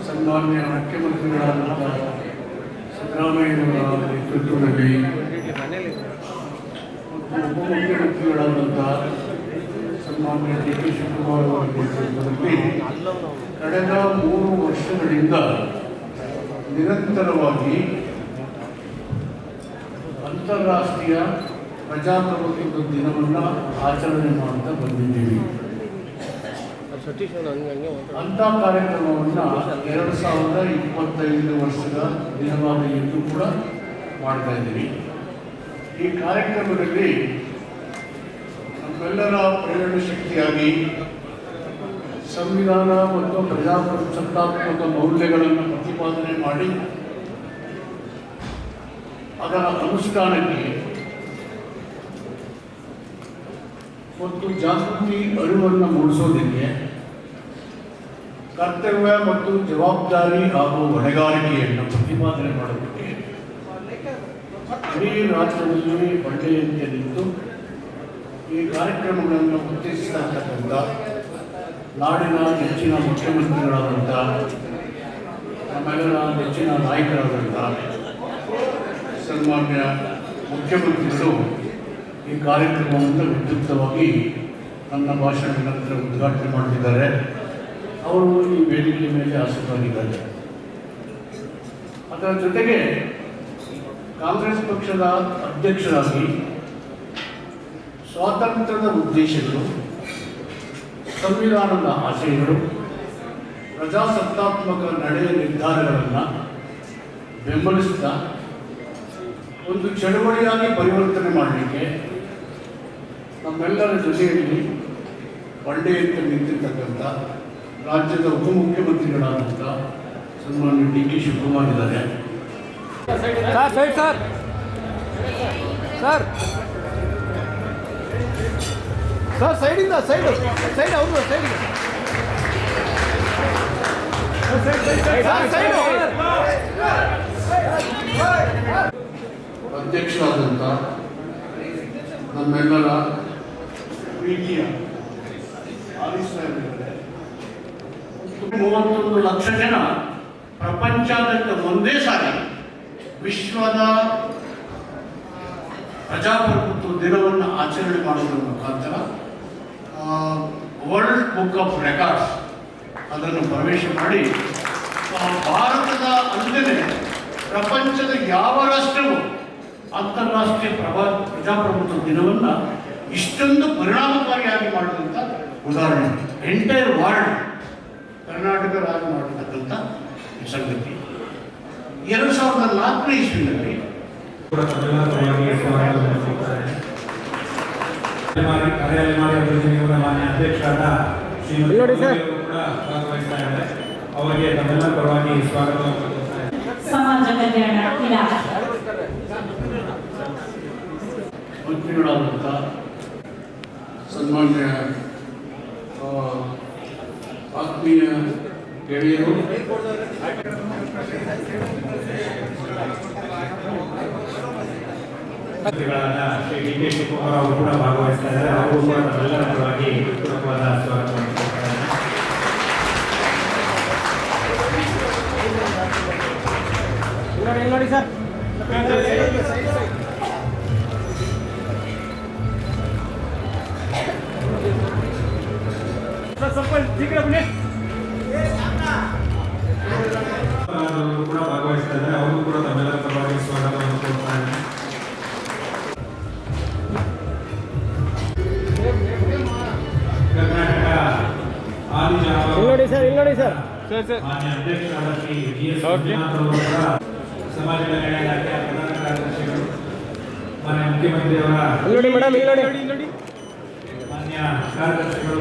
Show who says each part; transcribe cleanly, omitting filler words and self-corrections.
Speaker 1: ಸನ್ಮಾನ್ಯ ಮುಖ್ಯಮಂತ್ರಿಗಳಾದಂಥ ಸಿದ್ದರಾಮಯ್ಯನವರ ನೇತೃತ್ವದಲ್ಲಿ ಉಪಮುಖ್ಯಮಂತ್ರಿಗಳಾದಂಥ ಸನ್ಮಾನ್ಯ ಡಿ ಕೆ ಶಿವಕುಮಾರ್ ಅವರ ನೇತೃತ್ವದಲ್ಲಿ ಕಳೆದ 3 ವರ್ಷಗಳಿಂದ ನಿರಂತರವಾಗಿ ಅಂತಾರಾಷ್ಟ್ರೀಯ ಪ್ರಜಾಪ್ರಭುತ್ವದ ದಿನವನ್ನು ಆಚರಣೆ ಮಾಡ್ತಾ ಬಂದಿದ್ದೀವಿ. ಅಂಥ ಕಾರ್ಯಕ್ರಮವನ್ನು 2025 ವರ್ಷದ ದಿನವಾದ ಎಂದು ಕೂಡ ಮಾಡ್ತಾ ಇದ್ದೀವಿ. ಈ ಕಾರ್ಯಕ್ರಮದಲ್ಲಿ ನಮ್ಮೆಲ್ಲರ ಪ್ರೇರಣೆ ಶಕ್ತಿಯಾಗಿ ಸಂವಿಧಾನ ಮತ್ತು ಪ್ರಜಾಪ್ರಭುತ್ವಾತ್ಮಕ ಮೌಲ್ಯಗಳನ್ನು ಪ್ರತಿಪಾದನೆ ಮಾಡಿ ಅದರ ಅನುಷ್ಠಾನಕ್ಕೆ ಮತ್ತು ಜಾಗೃತಿ ಅರಿವನ್ನು ಮೂಡಿಸೋದಕ್ಕೆ ಕರ್ತವ್ಯ ಮತ್ತು ಜವಾಬ್ದಾರಿ ಹಾಗೂ ಹೊಣೆಗಾರಿಕೆಯನ್ನು ಪ್ರತಿಪಾದನೆ ಮಾಡೋದಕ್ಕೆ ಇಡೀ ರಾಜ್ಯದಲ್ಲಿ ಒಳ್ಳೆಯಂತೆ ನಿಂತು ಈ ಕಾರ್ಯಕ್ರಮಗಳನ್ನು ಉತ್ತೇಜಿಸತಕ್ಕಂಥ ನಾಡಿನ ನೆಚ್ಚಿನ ಮುಖ್ಯಮಂತ್ರಿಗಳಾದಂಥ ನಮ್ಮೆಲ್ಲರ ನೆಚ್ಚಿನ ನಾಯಕರಾದಂಥ ಸನ್ಮಾನ್ಯ ಮುಖ್ಯಮಂತ್ರಿಗಳು ಈ ಕಾರ್ಯಕ್ರಮವನ್ನು ವಿದ್ಯುಕ್ತವಾಗಿ ನನ್ನ ಭಾಷಣದ ನಂತರ ಉದ್ಘಾಟನೆ ಮಾಡುತ್ತಿದ್ದಾರೆ. ಅವರು ಈ ವೇದಿಕೆ ಮೇಲೆ ಆಸಕ್ತರಾಗಿದ್ದಾರೆ. ಅದರ ಜೊತೆಗೆ ಕಾಂಗ್ರೆಸ್ ಪಕ್ಷದ ಅಧ್ಯಕ್ಷರಾಗಿ ಸ್ವಾತಂತ್ರ್ಯದ ಉದ್ದೇಶಗಳು, ಸಂವಿಧಾನದ ಆಶಯಗಳು, ಪ್ರಜಾಸತ್ತಾತ್ಮಕ ನಡೆಯ ನಿರ್ಧಾರಗಳನ್ನು ಬೆಂಬಲಿಸುತ್ತಾ ಒಂದು ಚಳವಳಿಯಾಗಿ ಪರಿವರ್ತನೆ ಮಾಡಲಿಕ್ಕೆ ನಮ್ಮೆಲ್ಲರ ಜೊತೆಯಲ್ಲಿ ಬಂಡೆಯಂತೆ ನಿಂತಿರ್ತಕ್ಕಂಥ ರಾಜ್ಯದ ಉಪಮುಖ್ಯಮಂತ್ರಿಗಳಾದಂಥ ಸನ್ಮಾನ್ಯ ಡಿ ಕೆ ಶಿವಕುಮಾರ್ ಇದ್ದಾರೆ. ಅಧ್ಯಕ್ಷರಾದಂಥ ನಮ್ಮೆಲ್ಲರ ಪ್ರೀತಿಯ ಆಲಿಸ್ತಾರೆ. 31 ಲಕ್ಷ ಜನ ಪ್ರಪಂಚಾದ್ಯಂತ ಒಂದೇ ಸಾರಿ ವಿಶ್ವದ ಪ್ರಜಾಪ್ರಭುತ್ವ ದಿನವನ್ನು ಆಚರಣೆ ಮಾಡೋದ್ರ ಮುಖಾಂತರ ವರ್ಲ್ಡ್ ಬುಕ್ ಆಫ್ ರೆಕಾರ್ಡ್ಸ್ ಅದನ್ನು ಪ್ರವೇಶ ಮಾಡಿ ಭಾರತದ ಅಲ್ಲದೆ ಪ್ರಪಂಚದ ಯಾವ ರಾಷ್ಟ್ರವೂ ಅಂತಾರಾಷ್ಟ್ರೀಯ ಪ್ರಜಾಪ್ರಭುತ್ವ ದಿನವನ್ನು ಇಷ್ಟೊಂದು ಪರಿಣಾಮಕಾರಿಯಾಗಿ ಮಾಡಿದಂಥ ಉದಾಹರಣೆ ಎಂಟೈರ್ ವರ್ಲ್ಡ್ ಕರ್ನಾಟಕ ರಾಜ್ಯ ಮಾಡಿರ್ತಕ್ಕಂಥ ಸಂಗತಿ. 2004 ಇಸ್ವಿನಲ್ಲಿ
Speaker 2: ಅಧ್ಯಕ್ಷರಾದ ಅವರಿಗೆ ತಮ್ಮೆಲ್ಲರ ಪರವಾಗಿ ಸ್ವಾಗತ.
Speaker 3: ಸಮಾಜ ಕಲ್ಯಾಣ ಇಲಾಖೆ
Speaker 1: ಮಂತ್ರಿಗಳಾದಂಥ ಸನ್ಮಾನ್ಯ ಆತ್ಮೀಯ ಗೆಳೆಯರು,
Speaker 2: ಶ್ರೀ ಡಿ ಕೆ ಶಿವಕುಮಾರ್ ಅವರು ಕೂಡ ಭಾಗವಹಿಸ್ತಾ ಇದ್ದಾರೆ. ಅವರು ಕೂಡ ತಮ್ಮೆಲ್ಲರ ಪರವಾಗಿ ಪೂರ್ವಕವಾದ ಸ್ವಾಗತವನ್ನು ಕೊಡ್ತಾರೆ.
Speaker 4: ನೋಡಿ ಸರ್, ಸ್ವಲ್ಪ ಶೀಘ್ರ ಬನ್ನಿ.
Speaker 2: ಕೂಡ ಭಾಗವಹಿಸ್ತಾ ಇದ್ದಾರೆ. ಅವರು ಕೂಡ ತಮ್ಮೆಲ್ಲರ ಪರವಾಗಿ ಸ್ವಾಗತವನ್ನು ಕೊಡ್ತಾರೆ. ಕರ್ನಾಟಕ
Speaker 4: ನೋಡಿ ಸರ್,
Speaker 2: ಮಾನ್ಯ ಅಧ್ಯಕ್ಷರಾದ ಶ್ರೀ ಜಿ ಎಸ್ ಮಂಜುನಾಥ್ ಅವರು ಕೂಡ ಸಮಾಜ ಕಲ್ಯಾಣ ಇಲಾಖೆಯ ಪ್ರಧಾನ ಕಾರ್ಯದರ್ಶಿಗಳು, ಮಾನ್ಯ ಮುಖ್ಯಮಂತ್ರಿಯವರ
Speaker 4: ನೋಡಿ ಮೇಡಮ್,
Speaker 2: ಮಾನ್ಯ ಕಾರ್ಯದರ್ಶಿಗಳು